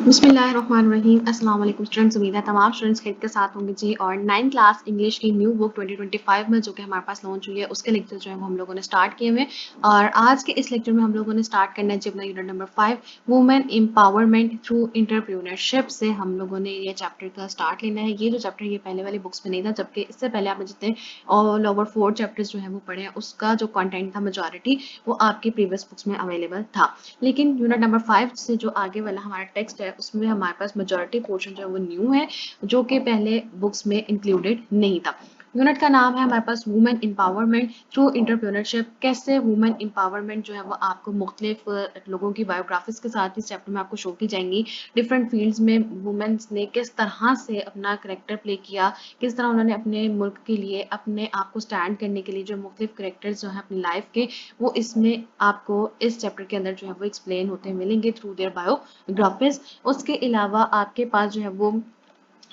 बिस्मिल्लाहिर्रहमानिर्रहीम। अस्सलाम वालेकुम स्टूडेंट्स, उम्मीद है तमाम स्टूडेंट्स खैरियत के साथ होंगे जी। और 9th क्लास इंग्लिश की न्यू बुक 2025 में जो कि हमारे पास लॉन्च हुई है उसके लेक्चर जो है वो हम लोगों ने स्टार्ट किए हुए हैं। और आज के इस लेक्चर में हम लोगों ने स्टार्ट करना है जी अपना unit number 5 women empowerment through entrepreneurship से हम लोगों ने ये चैप्टर का स्टार्ट लेना है। ये जो चैप्टर ये पहले वाली बुक्स में नहीं था, जबकि इससे पहले आपने जितने ऑल ओवर 4 चैप्टर्स जो है वो पढ़े हैं उसका जो कंटेंट था मेजॉरिटी वो आपकी प्रीवियस बुक्स में अवेलेबल था। लेकिन यूनिट नंबर 5 से जो आगे वाला हमारा टेक्स्ट है उसमें हमारे पास मेजॉरिटी पोर्शन जो है वो न्यू है, जो कि पहले बुक्स में इंक्लूडेड नहीं था। यूनिट का नाम है हमारे पास वुमेन एम्पावरमेंट थ्रू एंटरप्रेन्योरशिप। कैसे वुमेन एम्पावरमेंट जो है वो आपको मुख्तलिफ लोगों की बायोग्राफीज के साथ इस चैप्टर में आपको शो की जाएंगी। डिफरेंट फील्ड्स में वुमेन्स ने किस तरह से अपना करेक्टर प्ले किया, किस तरह उन्होंने अपने मुल्क के लिए अपने आप को स्टैंड करने के लिए जो मुख्तलिफ करेक्टर्स जो है अपनी लाइफ के वो इसमें आपको इस चैप्टर के अंदर जो है वो एक्सप्लेन होते मिलेंगे थ्रू देयर बायोग्राफीज। उसके अलावा आपके पास जो है वो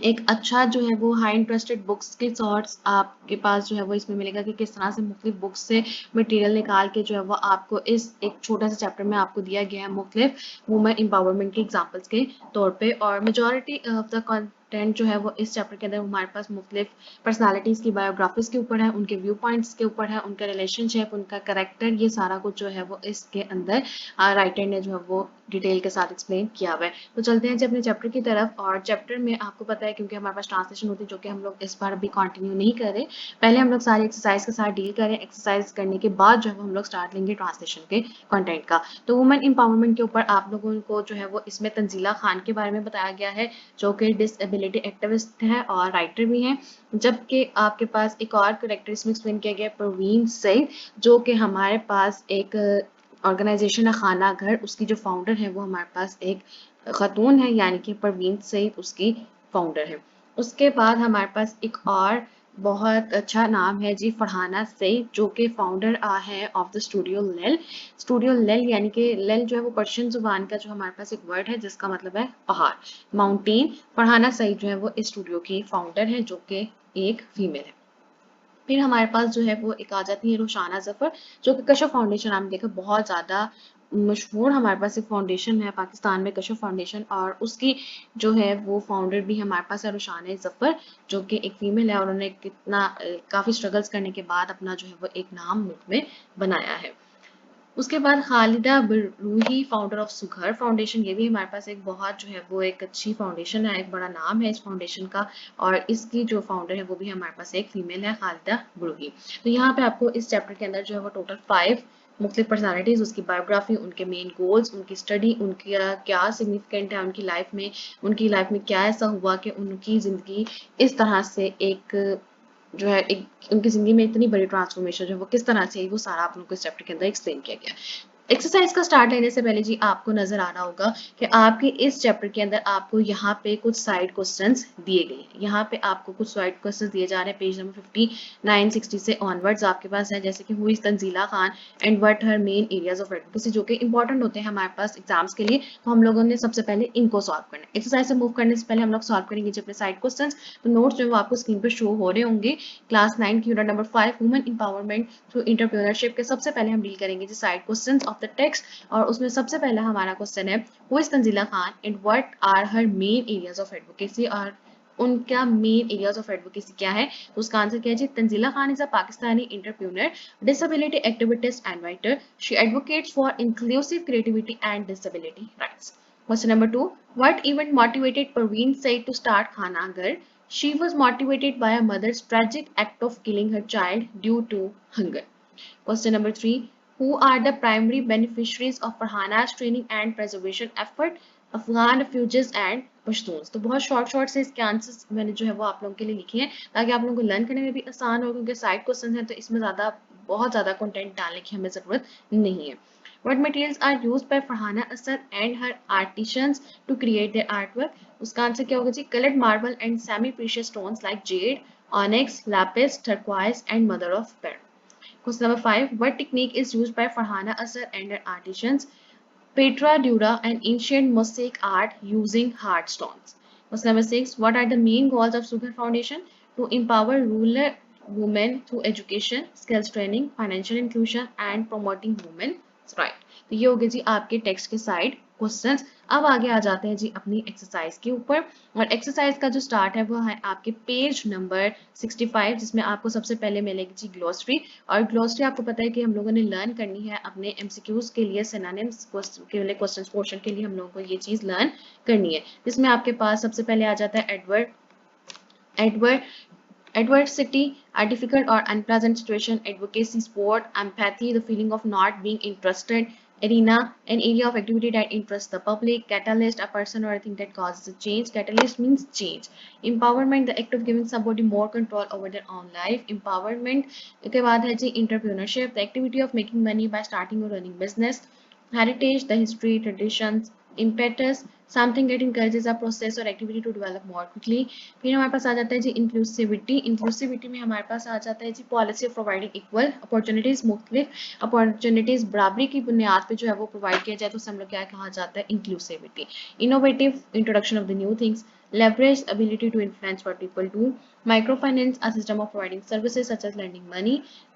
एक अच्छा जो है वो हाई इंटरेस्टेड बुक्स के सॉर्ट्स आपके पास जो है वो इसमें मिलेगा कि किस तरह से मुख्तलिफ बुक्स से मटेरियल निकाल के जो है वो आपको इस एक छोटा सा चैप्टर में आपको दिया गया है मुख्तलिफ वुमेन एम्पावरमेंट के एग्जाम्पल्स के तौर पे। और मेजॉरिटी ऑफ द कंटेंट जो है वो इस चैप्टर के अंदर हमारे पास मुख्तलिफ पर्सनालिटीज़ की बायोग्राफीज के ऊपर है, उनके व्यू पॉइंट्स के ऊपर है, उनका रिलेशनशिप, उनका करेक्टर, ये सारा कुछ जो है वो इसके अंदर राइटर ने जो है वो डिटेल के साथ एक्सप्लेन किया हुआ है। तो चलते हैं जी अपने चैप्टर की तरफ। और चैप्टर में आपको पता है क्योंकि हमारे पास ट्रांसलेशन होती है जो कि हम लोग इस बार अभी कंटिन्यू नहीं कर रहे, पहले हम लोग सारी एक्सरसाइज के साथ डील करें, एक्सरसाइज करने के बाद जो है हम लोग स्टार्ट लेंगे ट्रांसलेशन के कंटेंट का। तो वुमेन एम्पावरमेंट के ऊपर आप लोगों को जो है वो इसमें तंजीला खान के बारे में बताया गया है, जो कि डिसेबिलिटी एक्टिविस्ट है और राइटर भी हैं। जबकि आपके पास एक और करेक्टर इसमें एक्सप्लेन किया गया है परवीन सईद, जो कि हमारे पास एक ऑर्गेनाइजेशन है खाना घर, उसकी जो फाउंडर है वो हमारे पास एक खातून है, यानी कि परवीन सईद उसकी फाउंडर है। उसके बाद हमारे पास एक और बहुत अच्छा नाम है जी फरहाना सईद, जो कि फाउंडर है ऑफ द स्टूडियो लेल। स्टूडियो लेल यानी कि लेल जो है वो पर्शियन जुबान का जो हमारे पास एक वर्ड है जिसका मतलब है पहाड़, माउंटेन। फरहाना सईद जो है वो इस स्टूडियो की फाउंडर है, जो कि एक फीमेल है। फिर हमारे पास जो है वो एक आ जाती है रुशाना जफर, जो कि कशफ फाउंडेशन आपने देखा बहुत ज़्यादा मशहूर हमारे पास एक फाउंडेशन है पाकिस्तान में, कशफ फाउंडेशन, और उसकी जो है वो फाउंडर भी हमारे पास है रुशाना जफर, जो कि एक फीमेल है और उन्होंने कितना काफ़ी स्ट्रगल्स करने के बाद अपना जो है वो एक नाम मुल्क में बनाया है। उसके बाद Khalida Brohi founder of Sughar foundation, ये भी हमारे पास एक बहुत जो है वो एक अच्छी फाउंडेशन है, एक बड़ा नाम है इस फाउंडेशन का, और इसकी जो फाउंडर है वो भी हमारे पास एक फीमेल है खालिदा बरूही। तो यहाँ पे आपको इस चैप्टर के अंदर जो है वो टोटल 5 मुख्तलिफ पर्सनालिटीज़, उसकी बायोग्राफी, उनके मेन गोल्स, उनकी स्टडी, उनकी क्या सिग्निफिकेंट है उनकी लाइफ में क्या ऐसा हुआ कि उनकी ज़िंदगी इस तरह से एक जो है एक उनकी ज़िंदगी में इतनी बड़ी ट्रांसफॉर्मेशन जो है वो किस तरह से आई, वो सारा आप लोगों को इस चैप्टर के अंदर एक्सप्लेन किया गया है। एक्सरसाइज का स्टार्ट लेने से पहले जी आपको नजर आ रहा होगा कि आपके इस चैप्टर के अंदर आपको यहाँ पे कुछ साइड क्वेश्चंस दिए गए हैं। यहाँ पे आपको कुछ साइड क्वेश्चंस दिए जा रहे हैं पेज नंबर 59 60 से ऑनवर्ड्स आपके पास है, जैसे कि who is Tanzila Khan and what her main areas of advocacy, जो कि इंपॉर्टेंट होते हैं हमारे पास एग्जाम्स के लिए। तो हम लोगों ने सबसे पहले इनको सॉल्व करना है। एक्सरसाइज से मूव करने से पहले हम लोग सॉल्व करेंगे जो अपने साइड क्वेश्चंस। तो नोट्स जो है वो आपको स्क्रीन पर शो हो रहे होंगे। क्लास 9 की unit number 5 women empowerment through entrepreneurship के सबसे पहले हम डील करेंगे जी side questions of the text. और उसमें सबसे पहला हमारा क्वेश्चन है who is Tanzila Khan and what are her main areas of advocacy, और उनका मेन एरियाज ऑफ एडवोकेसी क्या है। तो उसका आंसर क्या है जी, Tanzila Khan is a Pakistani entrepreneur, disability activist and writer. She advocates for inclusive creativity and disability rights. Question number 2. What event motivated Parveen Said to start Khanagar? She was motivated by her mother's tragic act of killing her child due to hunger. Question number 3. Who are the primary beneficiaries of Farhana's training and preservation effort? Afghan refugees and Pashtuns. तो बहुत short से इसके answers मैंने जो है वो आप लोगों के लिए लिखे हैं ताकि आप लोगों को लर्न करने में भी आसान हो, क्योंकि साइड क्वेश्चन हैं तो इसमें बहुत ज़्यादा कंटेंट डालने की हमें ज़रूरत नहीं है। What materials are used by Farhana Asad and her artisans to create their artwork? उसका आंसर क्या होगा जी, colored marble and semi-precious stones like jade, onyx, lapis, turquoise and mother of pearl. Question number 5. What technique is used by Farhana Asad and her artisans? Petra dura, an ancient mosaic art using hard stones. Question number 6. What are the main goals of Sugar Foundation? To empower rural women through education, skills training, financial inclusion, and promoting women's rights. तो ये हो गए जी आपके text के side questions. अब आगे आ जाते हैं जी अपनी एक्सरसाइज के ऊपर, और एक्सरसाइज का जो स्टार्ट है वो है आपके पेज नंबर 65, जिसमें आपको सबसे पहले मिलेगी जी ग्लोसरी। और ग्लोसरी आपको पता है कि हम लोगों ने लर्न करनी है अपने एमसीक्यूज के लिए, सिनोनिम्स के लिए, क्वेश्चन पोर्शन के लिए हम लोगों को ये चीज लर्न करनी है, जिसमें आपके पास सबसे पहले आ जाता है Edward adversity, a difficult or unpleasant situation, advocacy, sport, empathy, the feeling of not being interested, arena, an area of activity that interests the public, catalyst, a person or a thing that causes a change, catalyst means change, empowerment, the act of giving somebody more control over their own life, empowerment के बाद है जी entrepreneurship, the activity of making money by starting or running business, heritage, the history, traditions, impetus, something that encourages a process or activity to develop more quickly। फिर हमारे पास आ जाता है जी inclusivity. Inclusivity में हमारे पास आ जाता है जी policy of providing equal opportunities, मुख्तलिफ अपॉर्चुनिटीज बराबरी की बुनियाद पे जो है वो प्रोवाइड किया जाए, तो उसे हम लोग क्या कहा जाता है, inclusivity. Innovative, introduction of the new things, leverage ability to influence what people do, microfinance, a system of providing services such as lending money,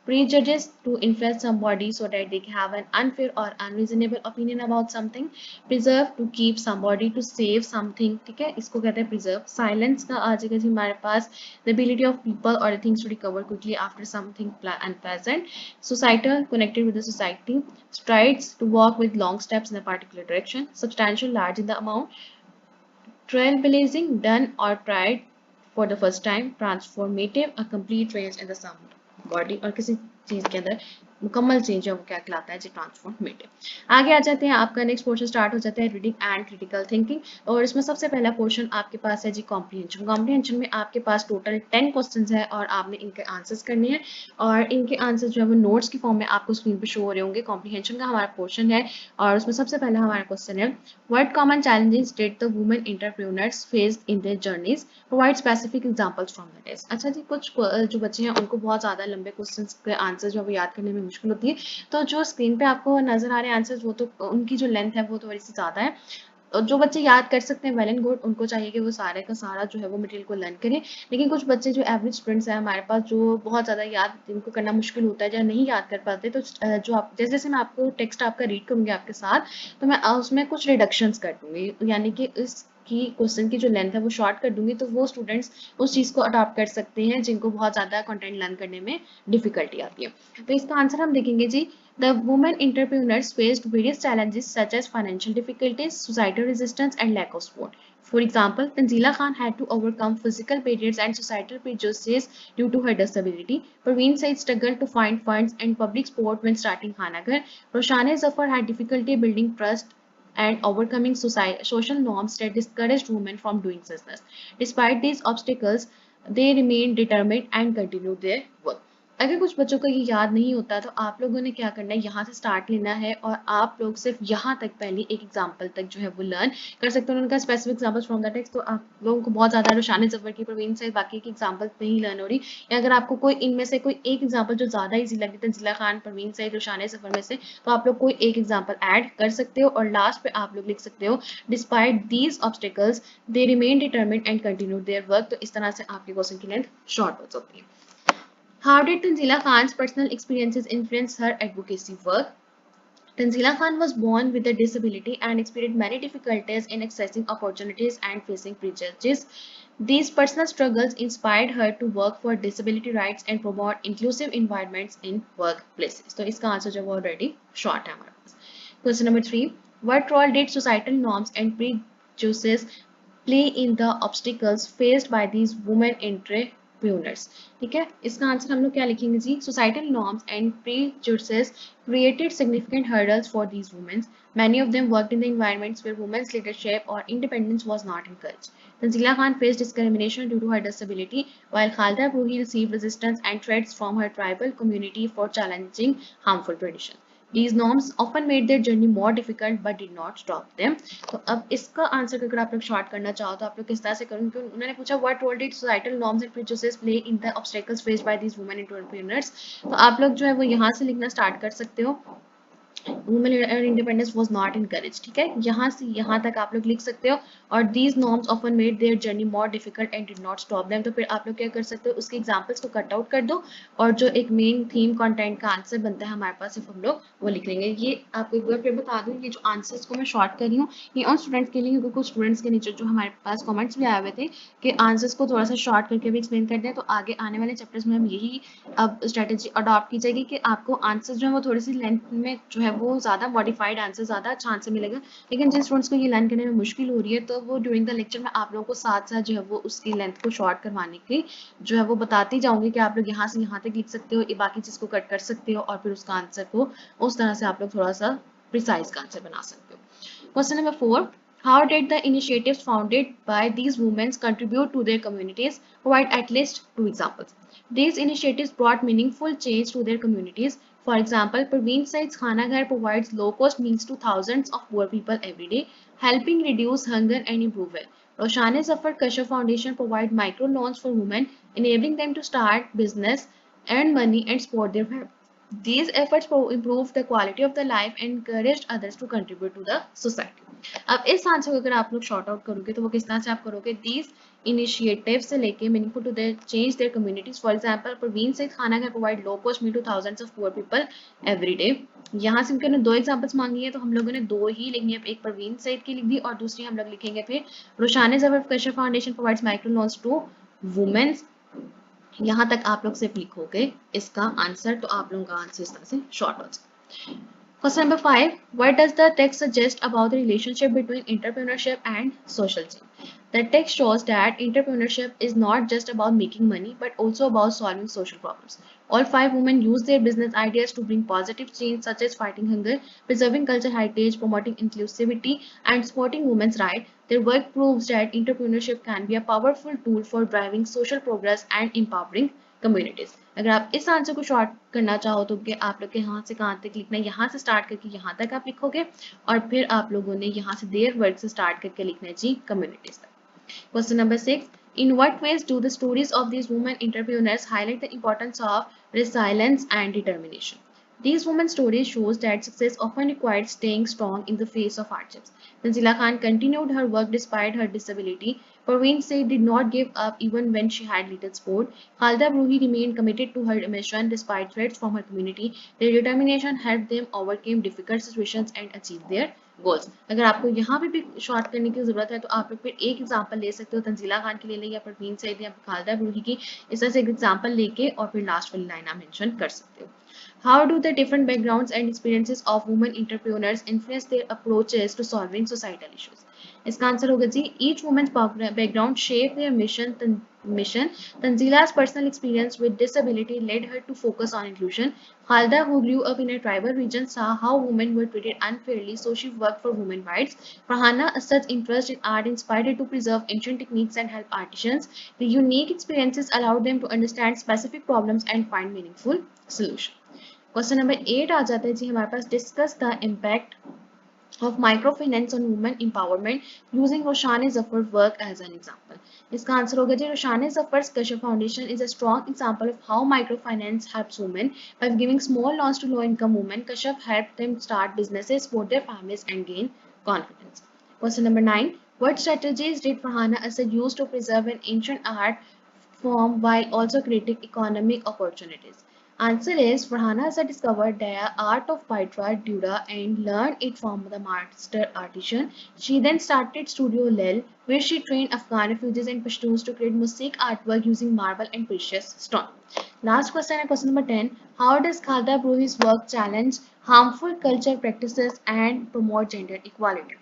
prejudice, to influence somebody so that they have an unfair or unreasonable opinion about something, preserve, to keep somebody, to save something, ठीक है, इसको कहते हैं preserve। silence का आ जाएगा जी हमारे पास the ability of people or things to recover quickly after something unpleasant, societal, connected with the society, strides, to walk with long steps in a particular direction, substantial, large in the amount, trailblazing, done or tried for the first time, transformative, a complete change in the somebody, और किसी चीज के अंदर मुकम्मल change है वो क्या कहलाता है जी, ट्रांसफॉर्मेटिव। आगे आ जाते हैं, आपका नेक्स्ट पोर्शन स्टार्ट हो जाता है रीडिंग एंड क्रिटिकल थिंकिंग, और इसमें सबसे पहला पोर्शन आपके पास है जी कॉम्प्रीहेंशन। कॉम्प्रीहेंशन में आपके पास टोटल 10 क्वेश्चंस है और आपने इनके आंसर्स करने हैं, और इनके आंसर्स जो है वो नोट्स की फॉर्म में आपको स्क्रीन पे शो हो रहे होंगे। कॉम्प्रीहेंशन का हमारा पोर्शन है, और उसमें सबसे पहला हमारा क्वेश्चन है, what common challenges did the women entrepreneurs faced in their journeys, provide specific examples from the test. अच्छा जी, कुछ जो बच्चे हैं उनको बहुत ज़्यादा लंबे क्वेश्चंस के आंसर जो है वो याद करने में मुश्किल होती है, तो जो स्क्रीन पे आपको नजर आ रहे हैं आंसर्स, वो तो उनकी जो लेंथ है वो तो बड़ी सी ज़्यादा है। और जो बच्चे याद कर सकते हैं वेल एंड गुड, उनको चाहिए कि वो सारे का सारा जो है वो मटेरियल को लर्न करें। लेकिन कुछ बच्चे जो एवरेज स्टूडेंट्स हैं हमारे पास, जो बहुत ज़्यादा याद जिनको करना मुश्किल होता है या नहीं याद कर पाते, तो जो आप जैसे जैसे मैं आपको टेक्स्ट आपका रीड करूँगी आपके साथ, तो मैं उसमें कुछ रिडक्शंस कर दूंगी, यानी कि इस की क्वेश्चन की जो लेंथ है वो शॉर्ट कर दूंगी, तो वो स्टूडेंट्स उस चीज़ को अडॉप्ट कर सकते हैं जिनको बहुत ज़्यादा कंटेंट लर्न करने में डिफिकल्टी आती है। तो इसका आंसर हम देखेंगे जी, the women entrepreneurs faced various challenges such as financial difficulties, societal resistance, and lack of support. For example, Tanzila Khan had to overcome physical barriers and societal prejudices due to her disability. Parveen Said struggled to find funds and public support when starting Khanagar. Roshane Zafar had difficulty building trust and overcoming social norms that discouraged women from doing business. Despite these obstacles, they remained determined and continued their work. अगर कुछ बच्चों को ये याद नहीं होता, तो आप लोगों ने क्या करना है, यहाँ से स्टार्ट लेना है और आप लोग सिर्फ यहाँ तक पहले एक एग्जाम्पल तक जो है वो लर्न कर सकते हैं। उनका specific examples from the text, तो आप लोगों को बहुत ज़्यादा रोशान जफर की, प्रवीण से बाकी की एग्जाम्पल नहीं लर्न हो रही, या अगर आपको कोई इनमें से कोई एक एग्जाम्पल जो ज़्यादा ईजी लगी, तंजीला खान, प्रवीण से, रोशान जफर में से, तो आप लोग कोई एक एग्जाम्पल ऐड कर सकते हो, और लास्ट पे आप लोग लिख सकते हो, despite these obstacles they remain determined and continue their work. तो इस तरह से आपकी क्वेश्चन की लेंथ शॉर्ट हो सकती है। How did Tanzila Khan's personal experiences influence her advocacy work? Tanzila Khan was born with a disability and experienced many difficulties in accessing opportunities and facing prejudice. These personal struggles inspired her to work for disability rights and promote inclusive environments in workplaces. तो इसका answer जो है already short है हमारे पास। Question number 3. What role did societal norms and prejudices play in the obstacles faced by these women entrepreneurs? ठीक है, इसका answer हम लोग क्या लिखेंगे जी, societal norms and prejudices created significant hurdles for these women. Many of them worked in the environments where women's leadership or independence was not encouraged. Tanzila Khan faced discrimination due to her disability, while Khalda Ruhi received resistance and threats from her tribal community for challenging harmful traditions. These norms often made their journey more difficult but did not stop them. तो अब इसका answer अगर आप लोग short करना चाहो तो आप लोग किस तरह से करेंगे, उन्होंने पूछा what role did societal norms and prejudices play in the obstacles faced by these women entrepreneurs. तो आप लोग जो है वो यहाँ से लिखना स्टार्ट कर सकते हो, women independence was not encourage. ठीक है, यहाँ से यहाँ तक आप लोग लिख सकते हो। और these norms often made their journey more difficult and did not stop them. तो फिर आप लोग क्या कर सकते हो, उसके एग्जांपल्स को कट आउट कर दो और जो एक मेन थीम कंटेंट का आंसर बनता है हमारे पास, सिर्फ हम लोग वो लिख लेंगे। ये आपको एक बार फिर बता दूं, ये जो आंसर्स को मैं शॉर्ट कर रही हूँ ये उन स्टूडेंट्स के लिए, क्योंकि कुछ स्टूडेंट्स के नीचे जो हमारे पास कमेंट्स भी आए हुए थे कि आंसर्स को थोड़ा सा शॉर्ट करके भी एक्सप्लेन कर दें, तो आगे आने वाले चैप्टर्स में हम यही अब स्ट्रेटेजी अडॉप्ट की जाएगी कि आपको आंसर जो है वो थोड़ी सी लेंथ में जो है वो ज़्यादा मॉडिफाइड आंसर ज़्यादा अच्छा आंसर मिलेगा। लेकिन जिन स्टूडेंट्स को ये लर्न करने में मुश्किल हो रही है, तो वो ड्यूरिंग द लेक्चर में आप लोगों को साथ साथ जो है वो उसकी लेंथ को शॉर्ट करवाने की जो है वो बताती जाऊंगी कि आप लोग यहाँ से यहाँ तक लिख सकते हो, ये बाकी चीज़ को कट कर सकते हो और फिर उसका आंसर को उस तरह से आप लोग थोड़ा सा प्रिसाइज का आंसर बना सकते हो। Question number 4, how did the initiatives founded by these women contribute to their communities? Provide at least 2 examples. These initiatives brought meaningful change to their communities. For example, Parveen Said's Khana Ghar provides low-cost meals to thousands of poor people every day, helping reduce hunger and improve health. Roshane Zafar Kashyap Foundation provide microloans for women, enabling them to start business, earn money, and support their families. These efforts improved the quality of the life and encouraged others to contribute to the society. अब इस answer को अगर आप लोग short out करोगे तो वो किस तरह से आप करोगे, दीज इनिशिएटिव से लेके meaningful to their change their communities. For example, Praveen से Khana Ghar provide low cost meal to thousands of poor people every day. यहाँ से उनके ने 2 एग्जांपल्स मांगी है तो हम लोगों ने 2 ही लिखनी है, एक प्रवीण सईद की लिख दी और दूसरी हम लोग लिखेंगे फिर Roshaneh Zafar Kashf Foundation provides micro loans to womens. यहाँ तक आप लोग सिर्फ लिखोगे इसका आंसर, तो आप लोगों का आंसर इस तरह से शॉर्ट हो जाए। Question number 5. What does the text suggest about the relationship between entrepreneurship and social change? The text shows that entrepreneurship is not just about making money but also about solving social problems. All 5 women use their business ideas to bring positive change such as fighting hunger, preserving cultural heritage, promoting inclusivity, and supporting women's rights. Their work proves that entrepreneurship can be a powerful tool for driving social progress and empowering communities. अगर आप इस answer को short करना चाहो तो कि आप लोग के यहाँ से कहाँ तक लिखना है, यहाँ से स्टार्ट करके यहाँ तक आप लिखोगे और फिर आप लोगों ने यहाँ से देयर वर्क से स्टार्ट करके लिखना है जी कम्युनिटीज तक। Question number 6, in what ways do the stories of these women entrepreneurs highlight the importance of resilience and determination? These women's stories shows that success often requires staying strong in the face of hardships. Tanzila Khan continued her work despite her disability. Parveen Said did not give up even when she had little support. Khalda Bruhi remained committed to her mission despite threats from her community. Their determination helped them overcome difficult situations and achieve their goals. अगर आपको यहाँ पे भी short करने की जरूरत है तो आप लोग फिर एक एग्जांपल ले सकते हो, तंजीला खान की ले लें या परवीन सईद या खालदा ब्रूही की, इस तरह से एक एग्जांपल लेके और फिर लास्ट वाली लाइन आप मेंशन कर सकते हो। How do the different backgrounds and experiences of women entrepreneurs influence their approaches to solving societal issues? इसका आंसर होगा जी, each woman's background shape their mission. Tanzila's personal experience with disability led her to focus on inclusion. Khalda, who grew up in a tribal region, saw how women were treated unfairly, so she worked for women's rights. Farhana Assad's interest in art inspired her to preserve ancient techniques and help artisans. The unique experiences allowed them to understand specific problems and find meaningful solutions. Question number 8 आ जाता है जी हमारे पास, discuss the impact of microfinance on women empowerment using Roshane Zafar's work as an example. इसका answer होगा जी, Roshane Zafar's Kashyap Foundation is a strong example of how microfinance helps women. By giving small loans to low-income women, Kashyap helped them start businesses, support their families, and gain confidence. Question number 9. What strategies did Farhana Asad use to preserve an ancient art form while also creating economic opportunities? Answer is, Farhana Asad discovered the art of Paitra Dura and learned it from the master artisan. She then started Studio Lel, where she trained Afghan refugees and Pashtuns to create mosaic artwork using marble and precious stone. Last question is question number 10. How does Khalda Bruhi's work challenge harmful culture practices and promote gender equality?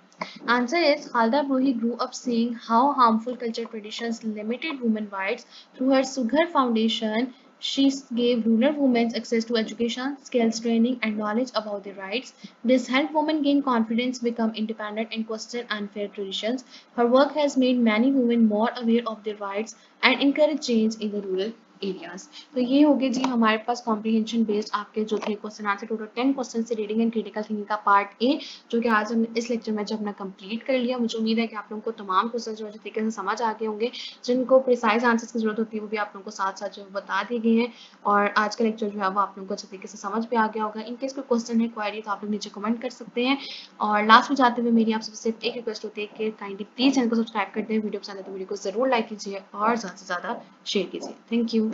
Answer is, Khalda Bruhi grew up seeing how harmful cultural traditions limited women's rights. Through her Sughar Foundation, she gave rural women access to education, skills training, and knowledge about their rights. This helped women gain confidence, become independent, and question unfair traditions. Her work has made many women more aware of their rights and encouraged change in the rural areas. तो ये हो गए जी हमारे पास comprehension based आपके जो थे question answer, total 10 question से reading and critical thinking का पार्ट ए, जो कि आज हमने इस लेक्चर में जो अपना कंप्लीट कर लिया। मुझे उम्मीद है कि आप लोगों को तमाम क्वेश्चन जो है तरीके से समझ आ गए होंगे। जिनको प्रिसाइज आंसर्स की जरूरत होती है वो भी आप लोगों को साथ साथ जो बता दिए गए हैं, और आज का लेक्चर जो है वो आप लोगों को अच्छे तरीके से समझ भी आ गया होगा। इनकेस कोई क्वेश्चन है, क्वेरी, तो आप लोग नीचे कमेंट कर सकते हैं। और लास्ट में जाते हुए मेरी आपसे सिर्फ एक रिक्वेस्ट होती है कि काइंडली प्लीज चैनल को सब्सक्राइब कर दें, वीडियो पसंद है तो वीडियो को जरूर लाइक कीजिए और ज़्यादा से ज़्यादा शेयर कीजिए। Thank you.